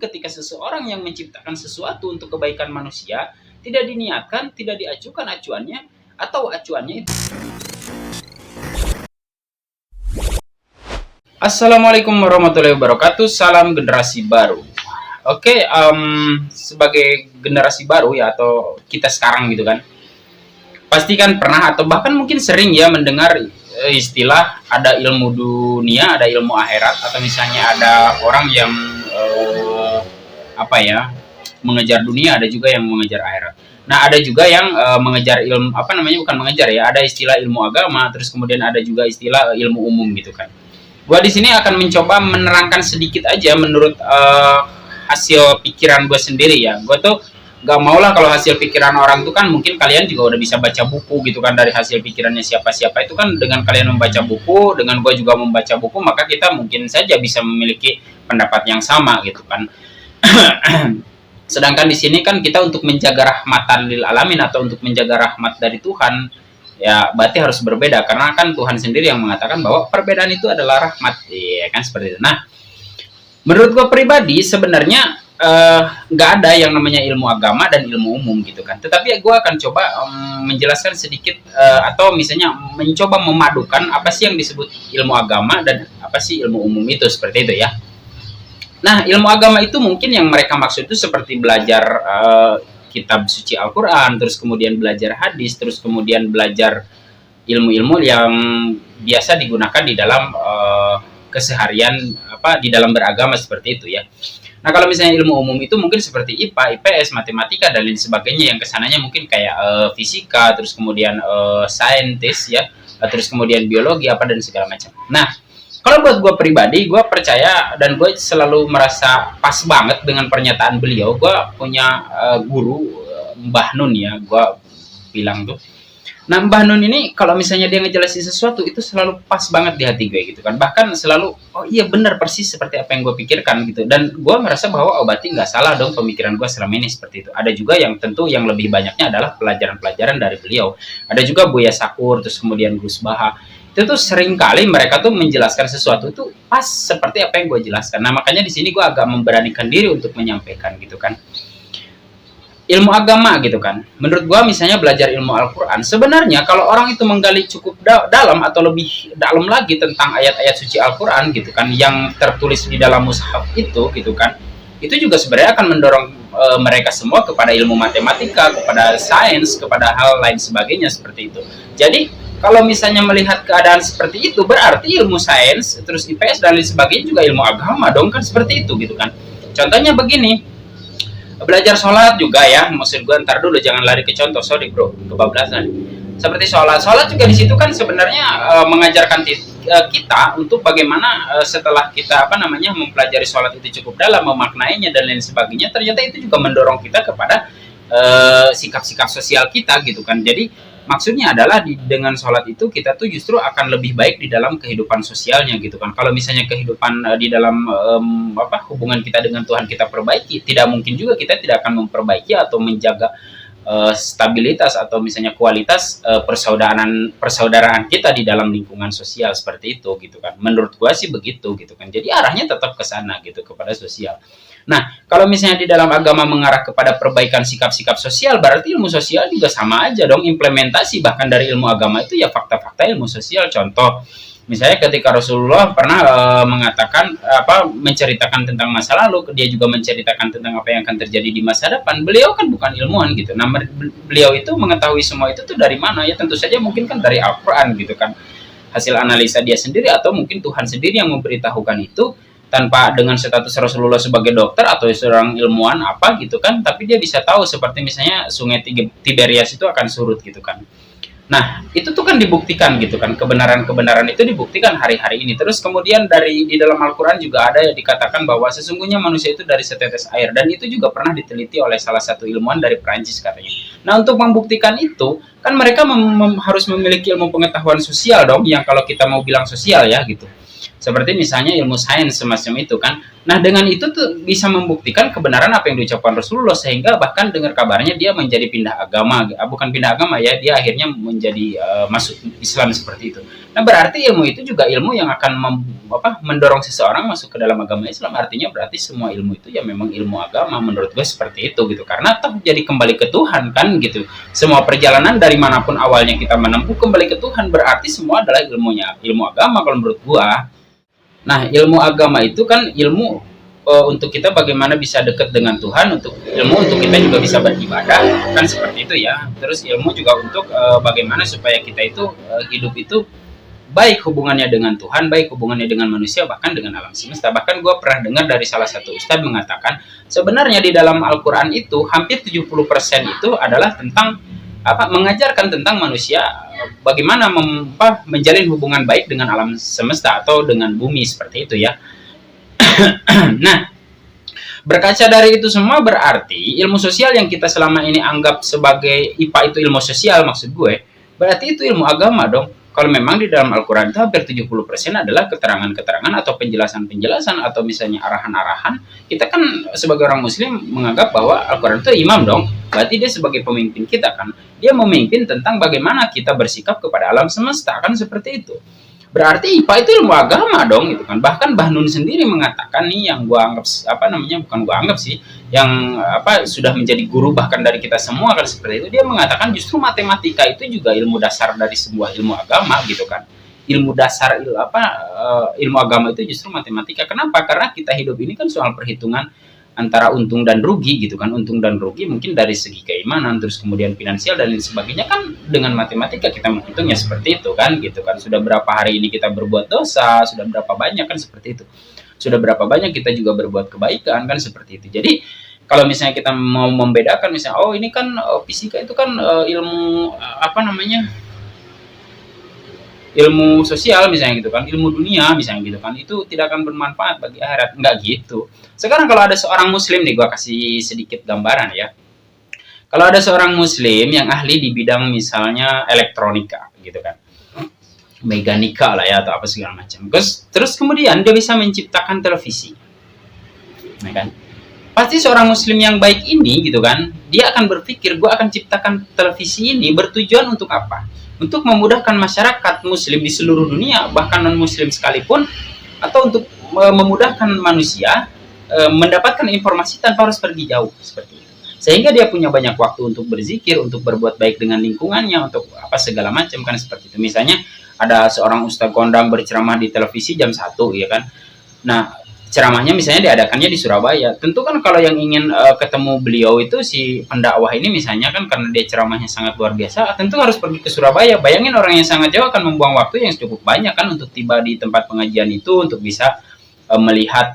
ketika seseorang yang menciptakan sesuatu untuk kebaikan manusia tidak diniatkan, tidak diacukan acuannya, atau acuannya itu. Assalamualaikum warahmatullahi wabarakatuh. Salam generasi baru. Oke, sebagai generasi baru ya, atau kita sekarang gitu kan, pasti kan pernah atau bahkan mungkin sering ya mendengar istilah ada ilmu dunia, ada ilmu akhirat, atau misalnya ada orang yang apa ya, mengejar dunia, ada juga yang mengejar akhirat. Nah, ada juga yang mengejar ilmu apa namanya, bukan mengejar ya, ada istilah ilmu agama, terus kemudian ada juga istilah ilmu umum gitu kan. Gua di sini akan mencoba menerangkan sedikit aja menurut hasil pikiran gue sendiri ya. Gue tuh gak mau lah kalau hasil pikiran orang tuh kan, mungkin kalian juga udah bisa baca buku gitu kan, dari hasil pikirannya siapa-siapa itu kan. Dengan kalian membaca buku, dengan gue juga membaca buku, maka kita mungkin saja bisa memiliki pendapat yang sama gitu kan. Sedangkan di sini kan kita untuk menjaga rahmatan lil alamin, atau untuk menjaga rahmat dari Tuhan, ya berarti harus berbeda, karena kan Tuhan sendiri yang mengatakan bahwa perbedaan itu adalah rahmat, ya kan, seperti itu. Nah, menurut gue pribadi sebenarnya nggak ada yang namanya ilmu agama dan ilmu umum gitu kan. Tetapi gue akan coba menjelaskan sedikit, atau misalnya mencoba memadukan apa sih yang disebut ilmu agama dan apa sih ilmu umum itu, seperti itu ya. Nah, ilmu agama itu mungkin yang mereka maksud itu seperti belajar kitab suci Al-Quran, terus kemudian belajar hadis, terus kemudian belajar ilmu-ilmu yang biasa digunakan di dalam keseharian, apa, di dalam beragama, seperti itu ya. Nah, kalau misalnya ilmu umum itu mungkin seperti IPA, IPS, matematika dan lain sebagainya, yang kesananya mungkin kayak fisika, terus kemudian saintis ya, terus kemudian biologi apa dan segala macam. Nah, kalau buat gue pribadi, gue percaya dan gue selalu merasa pas banget dengan pernyataan beliau. Gue punya guru, Mbah Nun ya, gue bilang tuh. Nah, Mbah Nun ini kalau misalnya dia ngejelasin sesuatu itu selalu pas banget di hati gue gitu kan. Bahkan selalu, oh iya benar persis seperti apa yang gue pikirkan gitu. Dan gue merasa bahwa berarti nggak salah dong pemikiran gue selama ini seperti itu. Ada juga yang tentu yang lebih banyaknya adalah pelajaran-pelajaran dari beliau. Ada juga Buya Sakur, terus kemudian Gus Baha. Itu tuh sering kali mereka tuh menjelaskan sesuatu itu pas seperti apa yang gue jelaskan. Nah, makanya di sini gue agak memberanikan diri untuk menyampaikan gitu kan. Ilmu agama gitu kan, menurut gue misalnya belajar ilmu Al-Quran, sebenarnya kalau orang itu menggali cukup dalam atau lebih dalam lagi tentang ayat-ayat suci Al-Quran gitu kan, yang tertulis di dalam mushaf itu gitu kan, itu juga sebenarnya akan mendorong mereka semua kepada ilmu matematika, kepada sains, kepada hal lain sebagainya seperti itu. Jadi kalau misalnya melihat keadaan seperti itu, berarti ilmu sains, terus IPS dan lain sebagainya juga ilmu agama dong kan, seperti itu gitu kan. Contohnya begini, belajar sholat juga ya, maksud gue, ntar dulu jangan lari ke contoh, sorry bro, kebablasan. Seperti sholat juga di situ kan sebenarnya mengajarkan kita untuk bagaimana setelah kita apa namanya mempelajari sholat itu cukup dalam, memaknainya dan lain sebagainya, ternyata itu juga mendorong kita kepada sikap-sikap sosial kita gitu kan. Jadi maksudnya adalah dengan sholat itu kita tuh justru akan lebih baik di dalam kehidupan sosialnya gitu kan. Kalau misalnya kehidupan di dalam hubungan kita dengan Tuhan kita perbaiki, tidak mungkin juga kita tidak akan memperbaiki atau menjaga stabilitas atau misalnya kualitas persaudaraan kita di dalam lingkungan sosial, seperti itu gitu kan. Menurut gua sih begitu gitu kan. Jadi arahnya tetap ke sana gitu, kepada sosial. Nah, kalau misalnya di dalam agama mengarah kepada perbaikan sikap-sikap sosial, berarti ilmu sosial juga sama aja dong, implementasi bahkan dari ilmu agama itu ya fakta-fakta ilmu sosial. Contoh, misalnya ketika Rasulullah pernah mengatakan menceritakan tentang masa lalu, dia juga menceritakan tentang apa yang akan terjadi di masa depan. Beliau kan bukan ilmuwan gitu. Nah, beliau itu mengetahui semua itu tuh dari mana? Ya tentu saja mungkin kan dari Al-Qur'an gitu kan. Hasil analisa dia sendiri, atau mungkin Tuhan sendiri yang memberitahukan itu, tanpa dengan status Rasulullah sebagai dokter atau seorang ilmuwan apa gitu kan, tapi dia bisa tahu seperti misalnya sungai Tiberias itu akan surut gitu kan. Nah, itu tuh kan dibuktikan gitu kan, kebenaran-kebenaran itu dibuktikan hari-hari ini. Terus kemudian di dalam Al-Quran juga ada yang dikatakan bahwa sesungguhnya manusia itu dari setetes air, dan itu juga pernah diteliti oleh salah satu ilmuwan dari Perancis katanya. Nah, untuk membuktikan itu kan mereka harus memiliki ilmu pengetahuan sosial dong, yang kalau kita mau bilang sosial ya gitu. Seperti misalnya ilmu sains semacam itu kan. Nah, dengan itu tuh bisa membuktikan kebenaran apa yang diucapkan Rasulullah, sehingga bahkan dengar kabarnya dia menjadi pindah agama, bukan pindah agama ya, dia akhirnya menjadi masuk Islam seperti itu. Nah, berarti ilmu itu juga ilmu yang akan mendorong seseorang masuk ke dalam agama Islam. Artinya berarti semua ilmu itu ya memang ilmu agama, menurut gue seperti itu gitu. Karena toh jadi kembali ke Tuhan kan gitu. Semua perjalanan dari manapun awalnya kita menempuh kembali ke Tuhan, berarti semua adalah ilmu agama kalau menurut gua. Nah, ilmu agama itu kan ilmu untuk kita bagaimana bisa dekat dengan Tuhan, untuk ilmu untuk kita juga bisa beribadah, kan seperti itu ya. Terus ilmu juga untuk bagaimana supaya kita itu hidup itu baik hubungannya dengan Tuhan, baik hubungannya dengan manusia, bahkan dengan alam semesta. Bahkan gue pernah dengar dari salah satu ustadz mengatakan, sebenarnya di dalam Al-Quran itu hampir 70% itu adalah tentang mengajarkan tentang manusia bagaimana menjalin hubungan baik dengan alam semesta atau dengan bumi seperti itu ya. Nah, berkaca dari itu semua berarti ilmu sosial yang kita selama ini anggap sebagai IPA itu ilmu sosial maksud gue, berarti itu ilmu agama dong. Kalau memang di dalam Al-Quran itu hampir 70% adalah keterangan-keterangan atau penjelasan-penjelasan atau misalnya arahan-arahan. Kita kan sebagai orang muslim menganggap bahwa Al-Quran itu imam dong. Berarti dia sebagai pemimpin kita kan. Dia memimpin tentang bagaimana kita bersikap kepada alam semesta kan seperti itu. Berarti IPA itu ilmu agama dong gitu kan. Bahkan Bahnun sendiri mengatakan nih yang gua anggap bukan gua anggap sih, yang sudah menjadi guru bahkan dari kita semua kan seperti itu, dia mengatakan justru matematika itu juga ilmu dasar dari sebuah ilmu agama gitu kan. Ilmu dasar ilmu agama itu justru matematika. Kenapa? Karena kita hidup ini kan soal perhitungan antara untung dan rugi gitu kan. Untung dan rugi mungkin dari segi keimanan, terus kemudian finansial dan lain sebagainya kan dengan matematika kita menghitungnya seperti itu kan gitu kan. Sudah berapa hari ini kita berbuat dosa, sudah berapa banyak kan seperti itu. Sudah berapa banyak kita juga berbuat kebaikan kan seperti itu. Jadi kalau misalnya kita mau membedakan misalnya ini kan fisika itu kan ilmu ilmu sosial misalnya gitu kan, ilmu dunia misalnya gitu kan, itu tidak akan bermanfaat bagi akhirat. Enggak gitu. Sekarang kalau ada seorang muslim nih, gua kasih sedikit gambaran ya. Kalau ada seorang muslim yang ahli di bidang misalnya elektronika gitu kan, mekanika lah ya atau apa segala macam, terus kemudian dia bisa menciptakan televisi, nah kan, pasti seorang muslim yang baik ini gitu kan, dia akan berpikir, gua akan ciptakan televisi ini bertujuan untuk apa? Untuk memudahkan masyarakat muslim di seluruh dunia, bahkan non-muslim sekalipun, atau untuk memudahkan manusia mendapatkan informasi tanpa harus pergi jauh, seperti itu. Sehingga dia punya banyak waktu untuk berzikir, untuk berbuat baik dengan lingkungannya, untuk segala macam kan seperti itu. Misalnya ada seorang ustadz kondang berceramah di televisi jam 1 ya kan. Nah, ceramahnya misalnya diadakannya di Surabaya. Tentu kan kalau yang ingin ketemu beliau itu si pendakwah ini misalnya kan, karena dia ceramahnya sangat luar biasa, tentu harus pergi ke Surabaya. Bayangin orang yang sangat jauh akan membuang waktu yang cukup banyak kan untuk tiba di tempat pengajian itu, untuk bisa melihat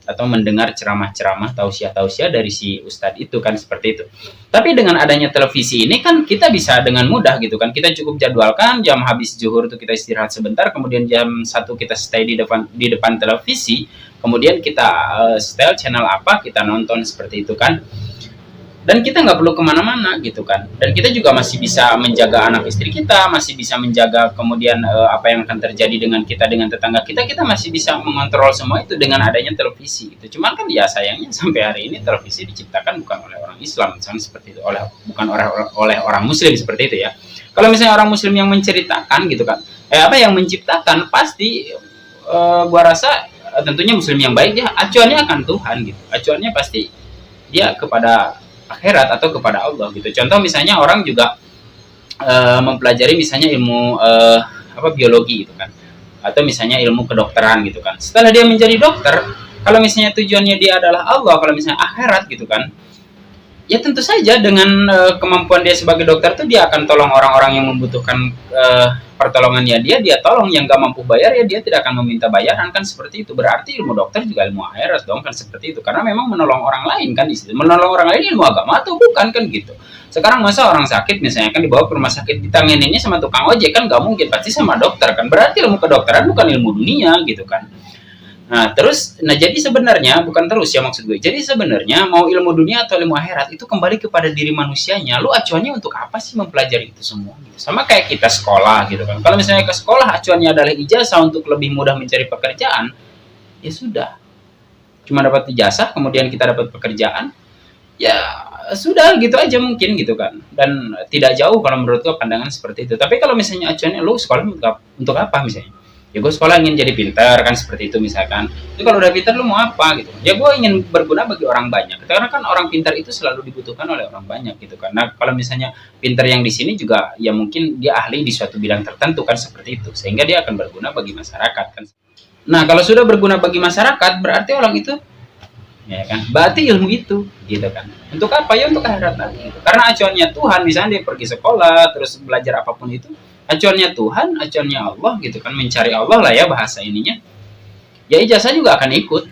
atau mendengar ceramah-ceramah tausiah-tausiah dari si ustadz itu kan seperti itu. Tapi dengan adanya televisi ini kan kita bisa dengan mudah gitu kan. Kita cukup jadwalkan jam habis zuhur itu kita istirahat sebentar, kemudian jam 1 kita stay di depan televisi, kemudian kita setel channel apa, kita nonton seperti itu kan. Dan kita nggak perlu kemana-mana gitu kan. Dan kita juga masih bisa menjaga anak istri kita, masih bisa menjaga kemudian apa yang akan terjadi dengan kita, dengan tetangga kita, kita masih bisa mengontrol semua itu dengan adanya televisi gitu. Cuman kan ya sayangnya sampai hari ini televisi diciptakan bukan oleh orang Islam, misalnya seperti itu, bukan oleh orang Muslim seperti itu ya. Kalau misalnya orang Muslim yang menceritakan gitu kan, yang menciptakan, pasti gua rasa tentunya Muslim yang baik, ya acuannya akan Tuhan gitu. Acuannya pasti dia kepada akhirat atau kepada Allah gitu. Contoh misalnya orang juga mempelajari misalnya ilmu biologi gitu kan, atau misalnya ilmu kedokteran gitu kan. Setelah dia menjadi dokter, kalau misalnya tujuannya dia adalah Allah, kalau misalnya akhirat gitu kan, ya tentu saja dengan kemampuan dia sebagai dokter tuh dia akan tolong orang-orang yang membutuhkan pertolongannya, dia tolong. Yang gak mampu bayar ya dia tidak akan meminta bayaran kan seperti itu. Berarti ilmu dokter juga ilmu akhirat dong kan seperti itu, karena memang menolong orang lain kan. Menolong orang lain ilmu agama atau bukan kan gitu. Sekarang masa orang sakit misalnya kan dibawa ke rumah sakit, ditanganinnya sama tukang ojek kan gak mungkin, pasti sama dokter kan. Berarti ilmu kedokteran bukan ilmu dunia gitu kan. Jadi sebenarnya bukan terus ya maksud gue. Jadi sebenarnya mau ilmu dunia atau ilmu akhirat itu kembali kepada diri manusianya. Lu acuannya untuk apa sih mempelajari itu semua? Gitu. Sama kayak kita sekolah gitu kan. Kalau misalnya ke sekolah acuannya adalah ijazah untuk lebih mudah mencari pekerjaan, ya sudah. Cuma dapat ijazah kemudian kita dapat pekerjaan, ya sudah gitu aja mungkin gitu kan, dan tidak jauh kalau menurut gua pandangan seperti itu. Tapi kalau misalnya acuannya lu sekolah untuk apa misalnya, ya gue sekolah ingin jadi pintar kan seperti itu misalkan. Itu kalau udah pintar lu mau apa gitu, ya gue ingin berguna bagi orang banyak, karena kan orang pintar itu selalu dibutuhkan oleh orang banyak gitu kan. Nah kalau misalnya pintar yang di sini juga ya mungkin dia ahli di suatu bidang tertentu kan seperti itu, sehingga dia akan berguna bagi masyarakat kan. Nah kalau sudah berguna bagi masyarakat berarti orang itu, ya kan, berarti ilmu itu gitu kan untuk apa, ya untuk akhirat nanti gitu. Karena acuannya Tuhan, misalnya dia pergi sekolah terus belajar apapun itu, acuannya Tuhan, acuannya Allah gitu kan, mencari Allah lah ya bahasa ininya, ya ijazah juga akan ikut,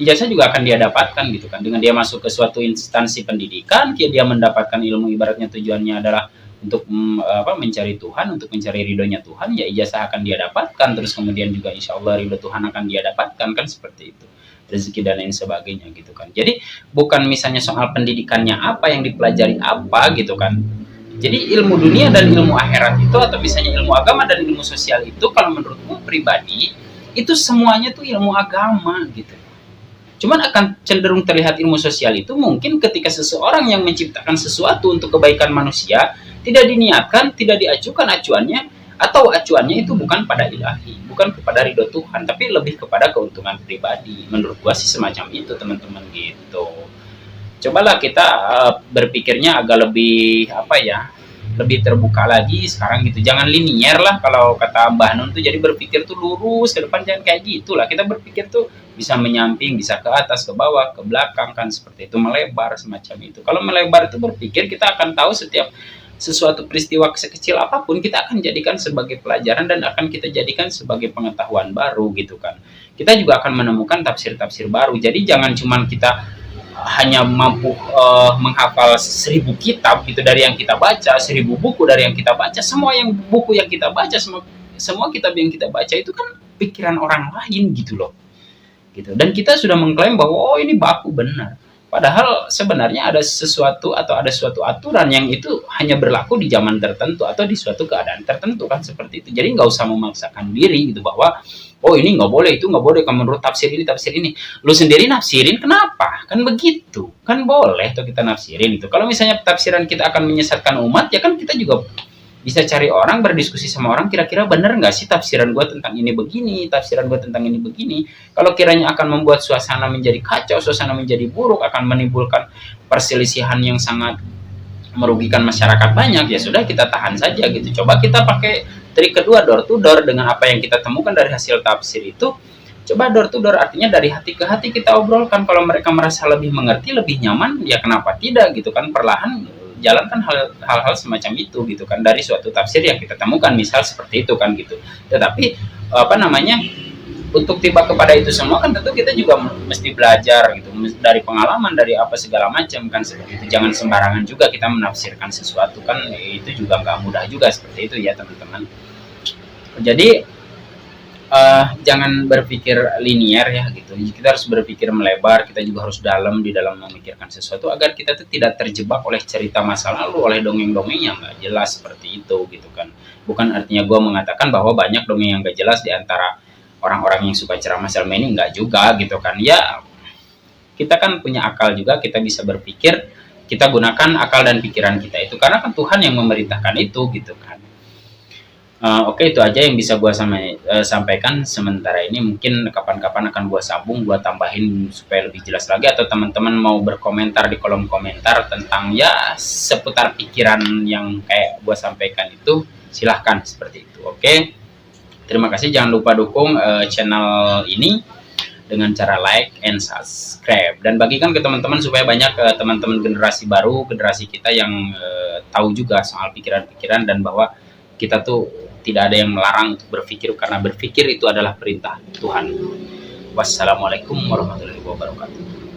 ijazah juga akan dia dapatkan gitu kan. Dengan dia masuk ke suatu instansi pendidikan, dia mendapatkan ilmu, ibaratnya tujuannya adalah untuk mencari Tuhan, untuk mencari ridhonya Tuhan, ya ijazah akan dia dapatkan, terus kemudian juga insya Allah ridho Tuhan akan dia dapatkan kan seperti itu, rezeki dan lain sebagainya gitu kan. Jadi bukan misalnya soal pendidikannya apa, yang dipelajari apa gitu kan. Jadi ilmu dunia dan ilmu akhirat itu, atau misalnya ilmu agama dan ilmu sosial itu, kalau menurutku pribadi itu semuanya tuh ilmu agama gitu. Cuman akan cenderung terlihat ilmu sosial itu mungkin ketika seseorang yang menciptakan sesuatu untuk kebaikan manusia tidak diniatkan, tidak diajukan acuannya, atau acuannya itu bukan pada ilahi, bukan kepada ridho Tuhan, tapi lebih kepada keuntungan pribadi. Menurut gua sih semacam itu teman-teman gitu. Cobalah kita berpikirnya agak lebih apa ya, lebih terbuka lagi sekarang gitu. Jangan linier lah kalau kata Mbah Nun tuh, jadi berpikir tuh lurus ke depan, jangan kayak gitulah. Kita berpikir tuh bisa menyamping, bisa ke atas, ke bawah, ke belakang kan seperti itu, melebar semacam itu. Kalau melebar itu berpikir, kita akan tahu setiap sesuatu peristiwa sekecil apapun kita akan jadikan sebagai pelajaran dan akan kita jadikan sebagai pengetahuan baru gitu kan. Kita juga akan menemukan tafsir-tafsir baru. Jadi jangan cuman kita hanya mampu menghafal 1000 kitab gitu dari yang kita baca, 1000 buku dari yang kita baca, semua yang buku yang kita baca, semua kitab yang kita baca itu kan pikiran orang lain gitu loh. Gitu. Dan kita sudah mengklaim bahwa oh ini baku benar. Padahal sebenarnya ada sesuatu atau ada suatu aturan yang itu hanya berlaku di zaman tertentu atau di suatu keadaan tertentu kan seperti itu. Jadi nggak usah memaksakan diri gitu bahwa oh ini nggak boleh, itu nggak boleh, kamu menurut tafsir ini, tafsir ini. Lu sendiri nafsirin kenapa? Kan begitu. Kan boleh tuh kita nafsirin itu. Kalau misalnya tafsiran kita akan menyesatkan umat, ya kan kita juga bisa cari orang, berdiskusi sama orang, kira-kira bener nggak sih tafsiran gue tentang ini begini, tafsiran gue tentang ini begini. Kalau kiranya akan membuat suasana menjadi kacau, suasana menjadi buruk, akan menimbulkan perselisihan yang sangat merugikan masyarakat banyak, ya sudah kita tahan saja gitu. Coba kita pakai trik kedua, door to door, dengan apa yang kita temukan dari hasil tafsir itu. Coba door to door, artinya dari hati ke hati kita obrolkan. Kalau mereka merasa lebih mengerti, lebih nyaman, ya kenapa tidak gitu kan. Perlahan jalankan hal-hal semacam itu gitu kan, dari suatu tafsir yang kita temukan, misal seperti itu kan gitu. Tetapi apa namanya, untuk tiba kepada itu semua kan tentu kita juga mesti belajar gitu, dari pengalaman, dari apa segala macam kan seperti itu. Jangan sembarangan juga kita menafsirkan sesuatu kan, itu juga nggak mudah juga seperti itu ya teman-teman. Jadi jangan berpikir linier ya gitu. Kita harus berpikir melebar, kita juga harus dalam di dalam memikirkan sesuatu agar kita tuh tidak terjebak oleh cerita masa lalu, oleh dongeng-dongeng yang nggak jelas seperti itu gitu kan. Bukan artinya gue mengatakan bahwa banyak dongeng yang nggak jelas di antara orang-orang yang suka ceramah selama ini, nggak juga gitu kan. Ya kita kan punya akal juga, kita bisa berpikir, kita gunakan akal dan pikiran kita itu, karena kan Tuhan yang memerintahkan itu gitu kan. Oke, itu aja yang bisa gue sampaikan sementara ini. Mungkin kapan-kapan akan gue sambung, gue tambahin supaya lebih jelas lagi, atau teman-teman mau berkomentar di kolom komentar tentang ya seputar pikiran yang kayak gue sampaikan itu, silahkan seperti itu. Oke, terima kasih. Jangan lupa dukung channel ini dengan cara like and subscribe, dan bagikan ke teman-teman supaya banyak teman-teman generasi baru, generasi kita yang tahu juga soal pikiran-pikiran, dan bahwa kita tuh tidak ada yang melarang untuk berpikir, karena berpikir itu adalah perintah Tuhan. Wassalamualaikum warahmatullahi wabarakatuh.